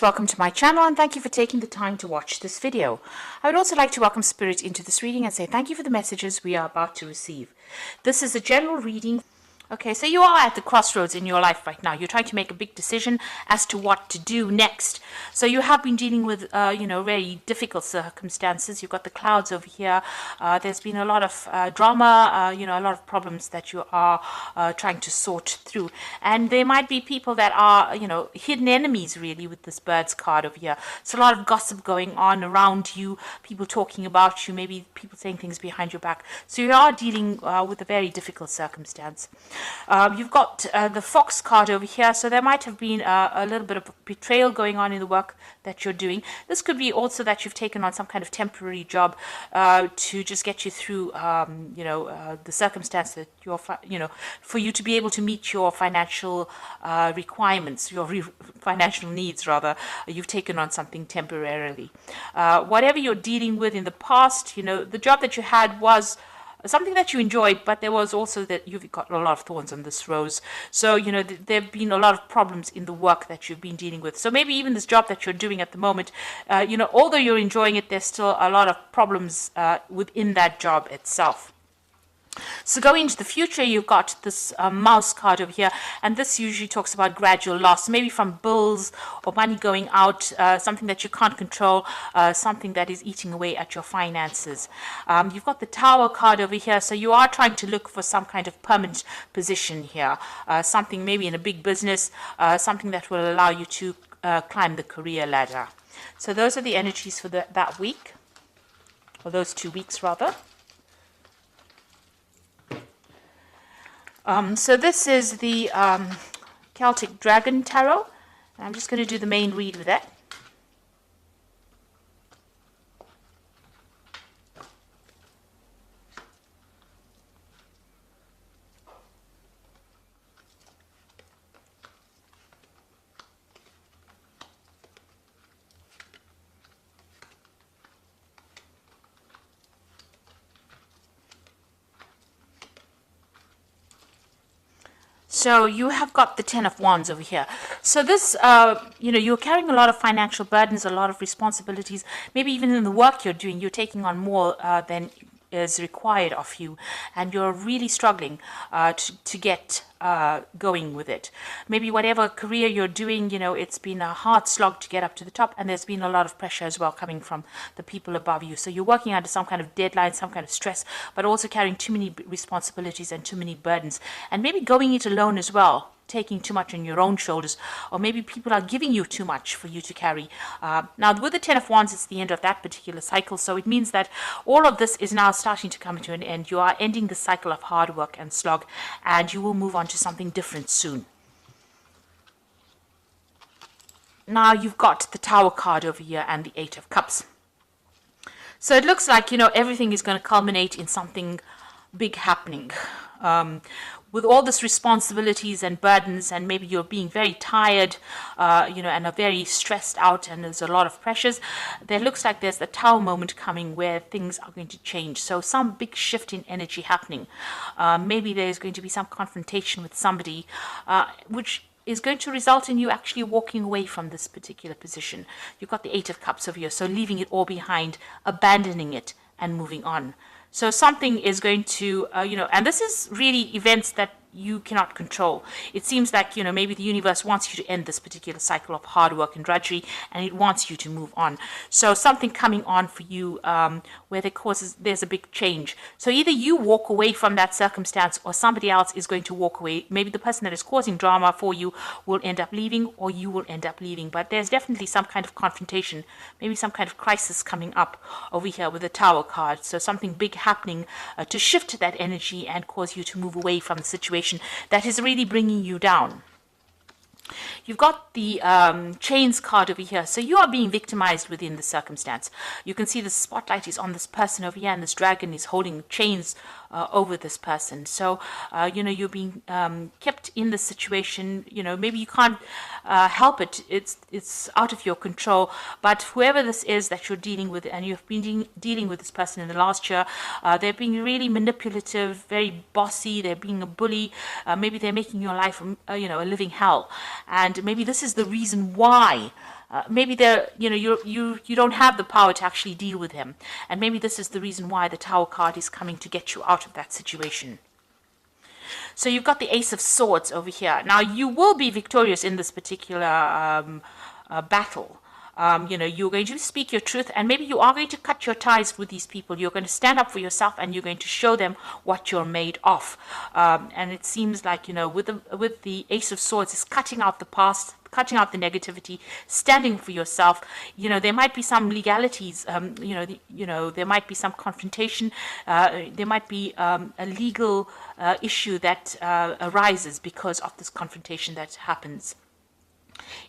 Welcome to my channel and thank you for taking the time to watch this video. I would also like to welcome Spirit into this reading and say thank you for the messages we are about to receive. This is a general reading. Okay, so you are at the crossroads in your life right now. You're trying to make a big decision as to what to do next. So you have been dealing with, very difficult circumstances. You've got the clouds over here. There's been a lot of drama, a lot of problems that you are trying to sort through. And there might be people that are, hidden enemies really with this Birds card over here. So a lot of gossip going on around you, people talking about you, maybe people saying things behind your back. So you are dealing with a very difficult circumstance. You've got the Fox card over here, so there might have been a little bit of betrayal going on in the work that you're doing. This could be also that you've taken on some kind of temporary job to just get you through, the circumstance that you're, for you to be able to meet your financial requirements, your financial needs rather. You've taken on something temporarily. Whatever you're dealing with in the past, the job that you had was something that you enjoyed, but there was also that you've got a lot of thorns on this rose. So, there have been a lot of problems in the work that you've been dealing with. So maybe even this job that you're doing at the moment, although you're enjoying it, there's still a lot of problems within that job itself. So going into the future, you've got this mouse card over here, and this usually talks about gradual loss, maybe from bills or money going out, something that you can't control, something that is eating away at your finances. You've got the Tower card over here, so you are trying to look for some kind of permanent position here, something maybe in a big business, something that will allow you to climb the career ladder. So those are the energies for that week, or those 2 weeks rather. So this is the Celtic Dragon Tarot. I'm just going to do the main read with that. So you have got the Ten of Wands over here. So this, you're carrying a lot of financial burdens, a lot of responsibilities. Maybe even in the work you're doing, you're taking on more than is required of you, and you're really struggling to get going with it. Maybe whatever career you're doing, it's been a hard slog to get up to the top, and there's been a lot of pressure as well coming from the people above you. So you're working under some kind of deadline, some kind of stress, but also carrying too many responsibilities and too many burdens, and maybe going it alone as well, taking too much on your own shoulders, or maybe people are giving you too much for you to carry. Now with the Ten of Wands, it's the end of that particular cycle, so it means that all of this is now starting to come to an end. You are ending the cycle of hard work and slog, and you will move on to something different soon. Now you've got the Tower card over here and the Eight of Cups. So it looks like, everything is going to culminate in something big happening. With all this responsibilities and burdens, and maybe you're being very tired, and are very stressed out, and there's a lot of pressures, there looks like there's the Tower moment coming where things are going to change. So some big shift in energy happening. Maybe there's going to be some confrontation with somebody, which is going to result in you actually walking away from this particular position. You've got the Eight of Cups over here, so leaving it all behind, abandoning it, and moving on. So something is going to, and this is really events that you cannot control. It seems like, maybe the universe wants you to end this particular cycle of hard work and drudgery, and it wants you to move on. So something coming on for you where there's a big change. So either you walk away from that circumstance, or somebody else is going to walk away. Maybe the person that is causing drama for you will end up leaving, or you will end up leaving. But there's definitely some kind of confrontation, maybe some kind of crisis coming up over here with the Tower card. So something big happening to shift that energy and cause you to move away from the situation that is really bringing you down. You've got the Chains card over here. So you are being victimized within the circumstance. You can see the spotlight is on this person over here, and this dragon is holding chains over this person. So, you're being kept in this situation. Maybe you can't help it. It's out of your control. But whoever this is that you're dealing with, and you've been dealing with this person in the last year, they're being really manipulative, very bossy. They're being a bully. Maybe they're making your life, a living hell. And maybe this is the reason why maybe they're, you don't have the power to actually deal with him, and maybe this is the reason why the Tower card is coming to get you out of that situation. So you've got the Ace of Swords over here. Now you will be victorious in this particular battle. You're going to speak your truth, and maybe you are going to cut your ties with these people. You're going to stand up for yourself, and you're going to show them what you're made of. And it seems like, with the Ace of Swords, is cutting out the past, cutting out the negativity, standing for yourself. There might be some legalities. There might be some confrontation. There might be a legal issue that arises because of this confrontation that happens.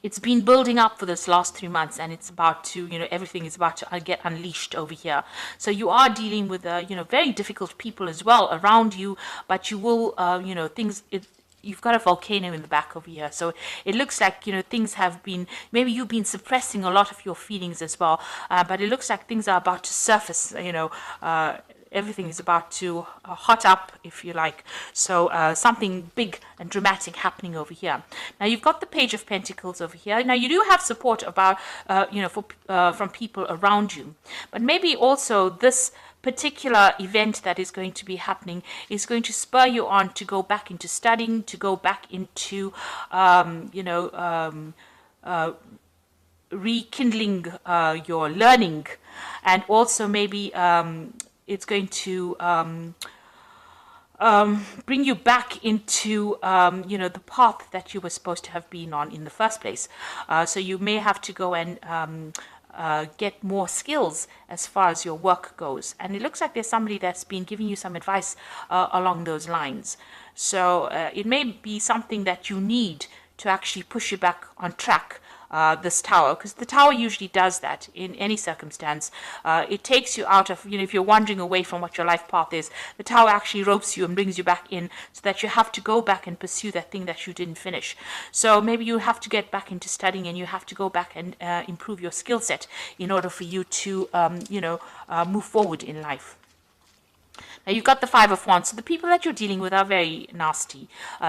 It's been building up for this last 3 months, and it's about to, everything is about to get unleashed over here. So you are dealing with, very difficult people as well around you, but you will, you've got a volcano in the back over here. So it looks like, things have been, maybe you've been suppressing a lot of your feelings as well, but it looks like things are about to surface, everything is about to hot up, if you like. So something big and dramatic happening over here. Now you've got the Page of Pentacles over here. Now you do have support about, from people around you, but maybe also this particular event that is going to be happening is going to spur you on to go back into studying, to go back into, rekindling your learning, and also maybe it's going to bring you back into, the path that you were supposed to have been on in the first place. So you may have to go and get more skills as far as your work goes. And it looks like there's somebody that's been giving you some advice along those lines. So it may be something that you need to actually push you back on track. This Tower, because the Tower usually does that in any circumstance. It takes you out of, if you're wandering away from what your life path is, the Tower actually ropes you and brings you back in, so that you have to go back and pursue that thing that you didn't finish. So maybe you have to get back into studying, and you have to go back and improve your skill set in order for you to, move forward in life. Now you've got the Five of Wands. So the people that you're dealing with are very nasty.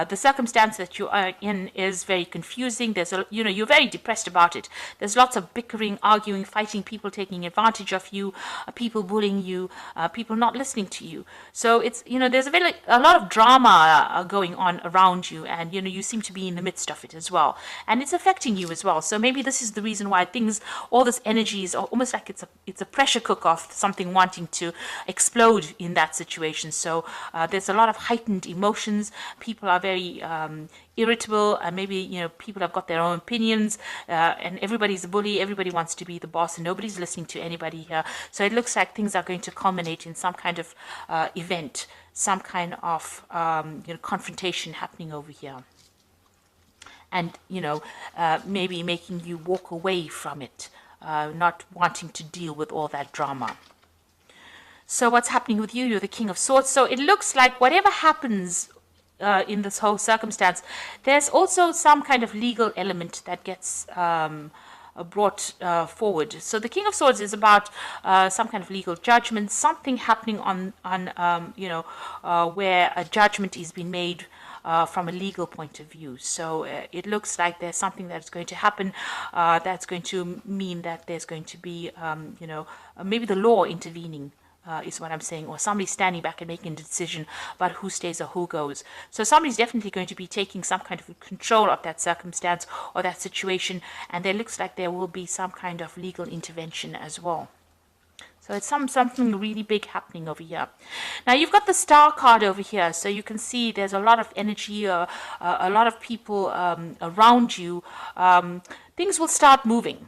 The circumstance that you are in is very confusing. There's you're very depressed about it. There's lots of bickering, arguing, fighting, people taking advantage of you, people bullying you, people not listening to you. So it's, there's a lot of drama going on around you, and you seem to be in the midst of it as well, and it's affecting you as well. So maybe this is the reason why all this energy is almost like it's a pressure cooker of something wanting to explode in that situation. So there's a lot of heightened emotions. People are very irritable, and maybe people have got their own opinions, and everybody's a bully. Everybody wants to be the boss, and nobody's listening to anybody here. So it looks like things are going to culminate in some kind of event, some kind of confrontation happening over here, and maybe making you walk away from it, not wanting to deal with all that drama. So what's happening with you? You're the King of Swords. So it looks like whatever happens in this whole circumstance, there's also some kind of legal element that gets brought forward. So the King of Swords is about some kind of legal judgment, something happening on where a judgment is being made from a legal point of view. So it looks like there's something that's going to happen that's going to mean that there's going to be, maybe the law intervening. Is what I'm saying, or somebody standing back and making a decision about who stays or who goes. So somebody's definitely going to be taking some kind of control of that circumstance or that situation, and it looks like there will be some kind of legal intervention as well. So it's something really big happening over here. Now you've got the Star card over here, so you can see there's a lot of energy, a lot of people around you. Things will start moving.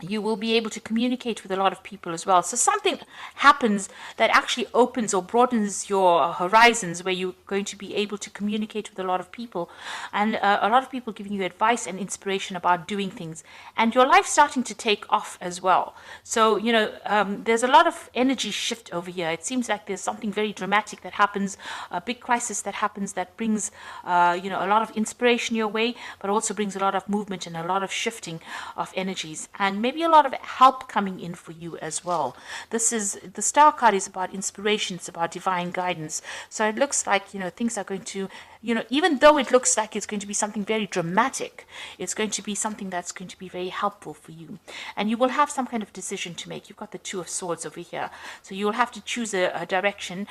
You will be able to communicate with a lot of people as well. So something happens that actually opens or broadens your horizons, where you're going to be able to communicate with a lot of people, and a lot of people giving you advice and inspiration about doing things, and your life starting to take off as well. So, there's a lot of energy shift over here. It seems like there's something very dramatic that happens, a big crisis that happens that brings, a lot of inspiration your way, but also brings a lot of movement and a lot of shifting of energies. And maybe maybe a lot of help coming in for you as well. This is, the Star card is about inspiration, it's about divine guidance. So it looks like, you know, things are going to, you know, even though it looks like it's going to be something very dramatic, it's going to be something that's going to be very helpful for you. And you will have some kind of decision to make. You've got the Two of Swords over here. So you will have to choose a direction.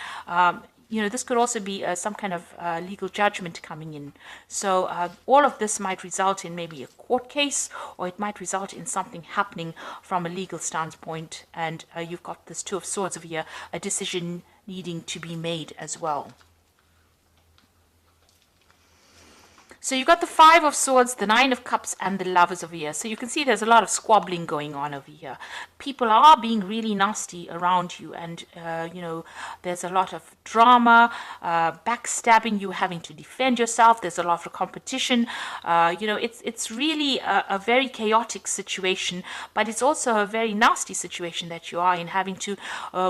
You know, this could also be some kind of legal judgment coming in. So all of this might result in maybe a court case, or it might result in something happening from a legal standpoint. And you've got this Two of Swords over here, a decision needing to be made as well. So you've got the Five of Swords, the Nine of Cups, and the Lovers over here. So you can see there's a lot of squabbling going on over here. People are being really nasty around you, and you know, there's a lot of drama, backstabbing, you having to defend yourself. There's a lot of competition. You know, it's really a very chaotic situation, but it's also a very nasty situation that you are in, having to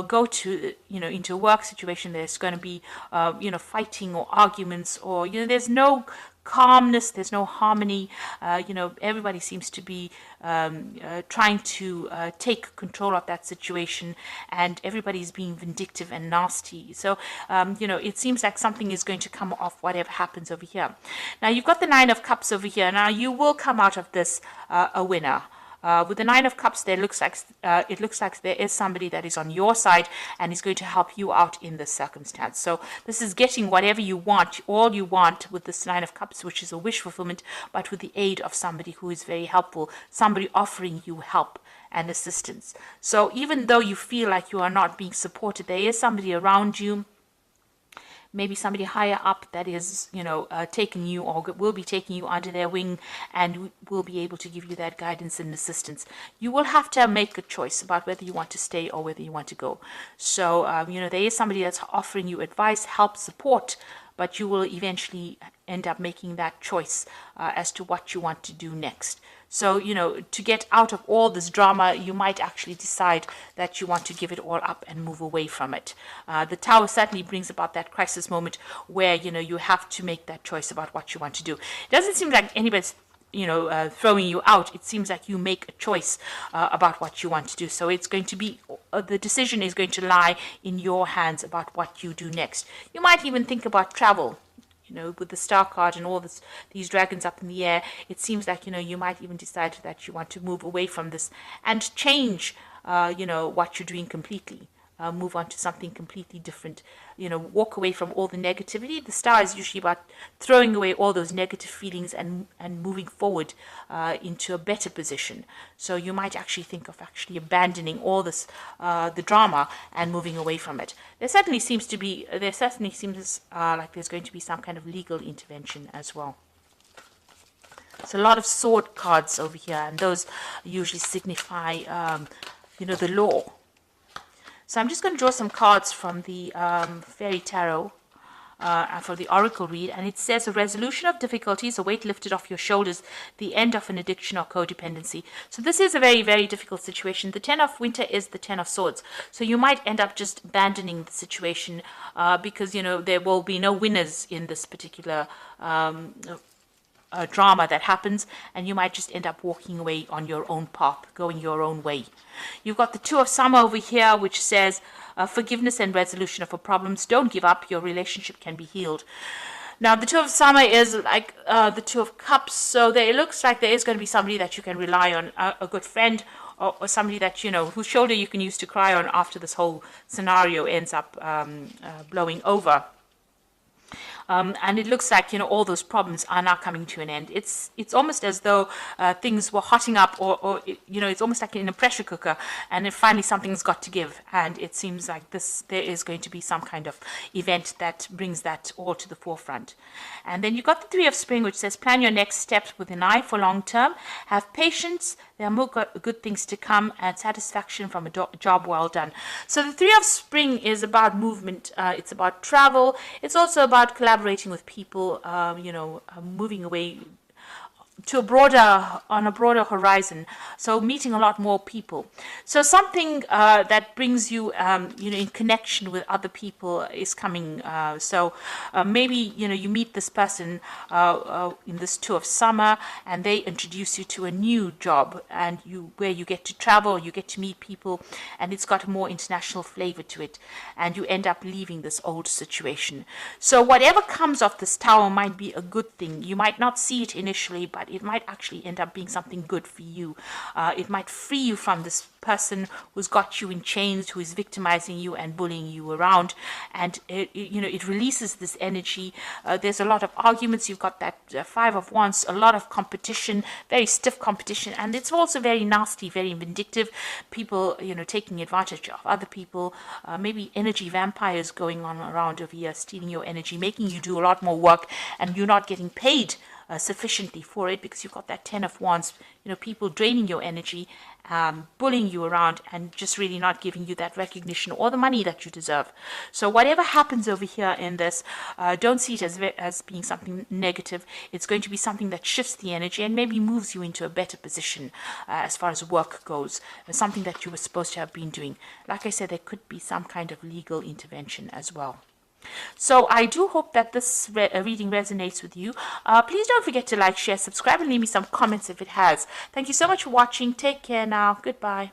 go to, you know, into a work situation. There's going to be, you know, fighting or arguments, or, you know, there's no calmness, there's no harmony. You know, everybody seems to be trying to take control of that situation, and everybody's being vindictive and nasty. So you know, it seems like something is going to come off whatever happens over here. Now you've got the Nine of Cups over here. Now you will come out of this a winner. With the Nine of Cups, it looks like there is somebody that is on your side and is going to help you out in this circumstance. So this is getting whatever you want, all you want, with this Nine of Cups, which is a wish fulfillment, but with the aid of somebody who is very helpful, somebody offering you help and assistance. So even though you feel like you are not being supported, there is somebody around you, maybe somebody higher up, that is, you know, taking you, or will be taking you under their wing, and will be able to give you that guidance and assistance. You will have to make a choice about whether you want to stay or whether you want to go. So, you know, there is somebody that's offering you advice, help, support, but you will eventually end up making that choice as to what you want to do next. So, you know, to get out of all this drama, you might actually decide that you want to give it all up and move away from it. The Tower certainly brings about that crisis moment where, you know, you have to make that choice about what you want to do. It doesn't seem like anybody's, you know, throwing you out. It seems like you make a choice about what you want to do. So it's going to be, the decision is going to lie in your hands about what you do next. You might even think about travel. You know, with the Star card and all these dragons up in the air, it seems like, you know, you might even decide that you want to move away from this and change, you know, what you're doing completely. Move on to something completely different. You know, walk away from all the negativity. The Star is usually about throwing away all those negative feelings and moving forward into a better position. So you might actually think of actually abandoning all this, the drama, and moving away from it. There certainly seems like there's going to be some kind of legal intervention as well. So a lot of sword cards over here, and those usually signify, you know, the law. So I'm just going to draw some cards from the Fairy Tarot for the Oracle read, and it says a resolution of difficulties, a weight lifted off your shoulders, the end of an addiction or codependency. So this is a very, very difficult situation. The Ten of Winter is the Ten of Swords. So you might end up just abandoning the situation because, you know, there will be no winners in this particular drama that happens, and you might just end up walking away on your own path, going your own way. You've got the Two of Summer over here, which says forgiveness and resolution of problems. Don't give up. Your relationship can be healed. Now, the Two of Summer is like the Two of Cups, so it looks like there is going to be somebody that you can rely on, a good friend, or somebody that, you know, whose shoulder you can use to cry on after this whole scenario ends up blowing over. And it looks like, you know, all those problems are now coming to an end. It's almost as though things were hotting up, or you know, it's almost like in a pressure cooker, and then finally something's got to give. And it seems like there is going to be some kind of event that brings that all to the forefront. And then you've got the Three of Spring, which says plan your next steps with an eye for long term. Have patience. There are more good things to come, and satisfaction from a job well done. So the Three of Spring is about movement. It's about travel. It's also about collaborating with people, you know, moving away, to a broader, on a broader horizon, so meeting a lot more people. So something that brings you you know, in connection with other people is coming. So maybe, you know, you meet this person in this tour of summer, and they introduce you to a new job, and where you get to travel, you get to meet people, and it's got a more international flavor to it, and you end up leaving this old situation. So whatever comes of this tower might be a good thing. You might not see it initially, but it might actually end up being something good for you. It might free you from this person who's got you in chains, who is victimizing you and bullying you around, and you know, it releases this energy. There's a lot of arguments. You've got that Five of Wands, a lot of competition, very stiff competition, and it's also very nasty, very vindictive. People, you know, taking advantage of other people, maybe energy vampires going on around over here, stealing your energy, making you do a lot more work, and you're not getting paid sufficiently for it, because you've got that Ten of Wands, you know, people draining your energy, bullying you around, and just really not giving you that recognition or the money that you deserve. So whatever happens over here in this, don't see it as being something negative. It's going to be something that shifts the energy and maybe moves you into a better position as far as work goes, something that you were supposed to have been doing. Like I said, there could be some kind of legal intervention as well. So I do hope that this reading resonates with you. Please don't forget to like, share, subscribe, and leave me some comments if it has. Thank you so much for watching. Take care now. Goodbye.